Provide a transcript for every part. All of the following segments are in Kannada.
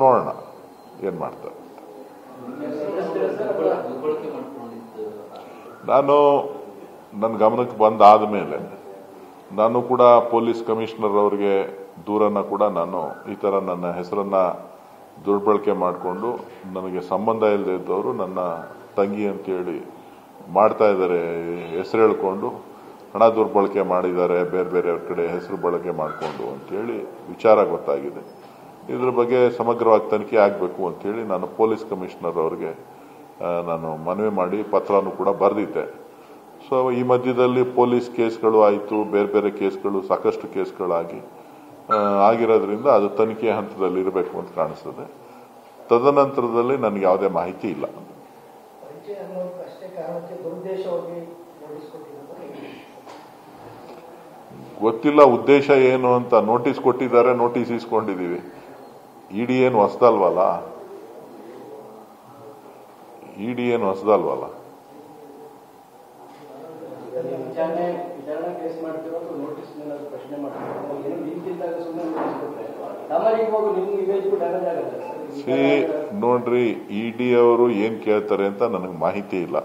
ನೋಡೋಣ ಏನು ಮಾಡ್ತಾರೆ. ನಾನು ನನ್ನ ಗಮನಕ್ಕೆ ಬಂದಾದ ಮೇಲೆ ನಾನು ಕೂಡ ಪೊಲೀಸ್ ಕಮಿಷನರ್ ಅವರಿಗೆ ದೂರನ್ನ ಕೂಡ ನಾನು ಈ ಥರ ನನ್ನ ಹೆಸರನ್ನ ದುರ್ಬಳಕೆ ಮಾಡಿಕೊಂಡು ನನಗೆ ಸಂಬಂಧ ಇಲ್ಲದೆ ಇದ್ದವರು ನನ್ನ ತಂಗಿ ಅಂತೇಳಿ ಮಾಡ್ತಾ ಇದ್ದಾರೆ, ಹೆಸರು ಹೇಳ್ಕೊಂಡು ಹಣ ದುರ್ಬಳಕೆ ಮಾಡಿದ್ದಾರೆ, ಬೇರೆ ಬೇರೆಯವ್ರ ಕಡೆ ಹೆಸರು ಬಳಕೆ ಮಾಡಿಕೊಂಡು ಅಂತೇಳಿ ವಿಚಾರ ಗೊತ್ತಾಗಿದೆ. ಇದ್ರ ಬಗ್ಗೆ ಸಮಗ್ರವಾಗಿ ತನಿಖೆ ಆಗಬೇಕು ಅಂತೇಳಿ ನಾನು ಪೊಲೀಸ್ ಕಮಿಷನರ್ ಅವರಿಗೆ ನಾನು ಮನವಿ ಮಾಡಿ ಪತ್ರನೂ ಕೂಡ ಬರೆದಿದ್ದೆ. ಸೊ ಈ ಮಧ್ಯದಲ್ಲಿ ಪೊಲೀಸ್ ಕೇಸ್ಗಳು ಆಯಿತು, ಬೇರೆ ಬೇರೆ ಕೇಸ್ಗಳು ಸಾಕಷ್ಟು ಕೇಸ್ಗಳಾಗಿ ಆಗಿರೋದ್ರಿಂದ ಅದು ತನಿಖೆ ಹಂತದಲ್ಲಿ ಇರಬೇಕು ಅಂತ ಕಾಣಿಸ್ತದೆ. ತದನಂತರದಲ್ಲಿ ನನಗೆ ಯಾವುದೇ ಮಾಹಿತಿ ಇಲ್ಲ. ಗೊತ್ತಿಲ್ಲ ಉದ್ದೇಶ ಏನು ಅಂತ. ನೋಟಿಸ್ ಕೊಟ್ಟಿದ್ದಾರೆ, ನೋಟಿಸ್ ಇಸ್ಕೊಂಡಿದೀವಿ. ಇಡಿ ಏನು ಹೊಸದಲ್ವಲ್ಲ, ಇಡಿ ಏನು ಹೊಸದಲ್ವಲ್ಲ. ನೋಡ್ರಿ, ಇಡಿ ಅವರು ಏನ್ ಕೇಳ್ತಾರೆ ಅಂತ ನನಗೆ ಮಾಹಿತಿ ಇಲ್ಲ.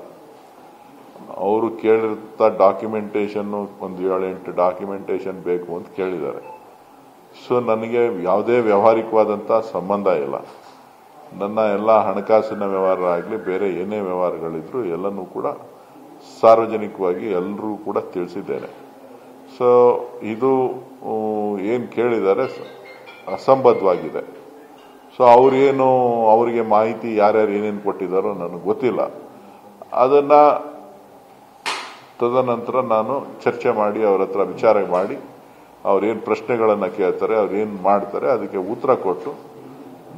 ಅವರು ಕೇಳಿರ್ತ ಡಾಕ್ಯುಮೆಂಟೇಶನ್ ಒಂದು 7-8 ಡಾಕ್ಯುಮೆಂಟೇಶನ್ ಬೇಕು ಅಂತ ಕೇಳಿದ್ದಾರೆ. ಸೊ ನನಗೆ ಯಾವುದೇ ವ್ಯಾವಹಾರಿಕವಾದಂತ ಸಂಬಂಧ ಇಲ್ಲ. ನನ್ನ ಎಲ್ಲ ಹಣಕಾಸಿನ ವ್ಯವಹಾರ ಆಗಲಿ, ಬೇರೆ ಏನೇ ವ್ಯವಹಾರಗಳಿದ್ರು ಎಲ್ಲನೂ ಕೂಡ ಸಾರ್ವಜನಿಕವಾಗಿ ಎಲ್ಲರೂ ಕೂಡ ತಿಳಿಸಿದ್ದೇನೆ. ಸೊ ಇದು ಏನು ಕೇಳಿದ್ದಾರೆ ಅಸಂಬದ್ಧವಾಗಿದೆ. ಸೊ ಅವರಿಗೆ ಮಾಹಿತಿ ಯಾರ್ಯಾರು ಏನೇನು ಕೊಟ್ಟಿದ್ದಾರೋ ನನಗೆ ಗೊತ್ತಿಲ್ಲ. ಅದನ್ನ ತದನಂತರ ನಾನು ಚರ್ಚೆ ಮಾಡಿ ಅವ್ರ ಹತ್ರ ವಿಚಾರ ಮಾಡಿ ಅವ್ರೇನು ಪ್ರಶ್ನೆಗಳನ್ನ ಕೇಳ್ತಾರೆ, ಅವ್ರೇನು ಮಾಡ್ತಾರೆ ಅದಕ್ಕೆ ಉತ್ತರ ಕೊಟ್ಟು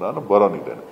ನಾನು ಬರೋನಿದ್ದೇನೆ.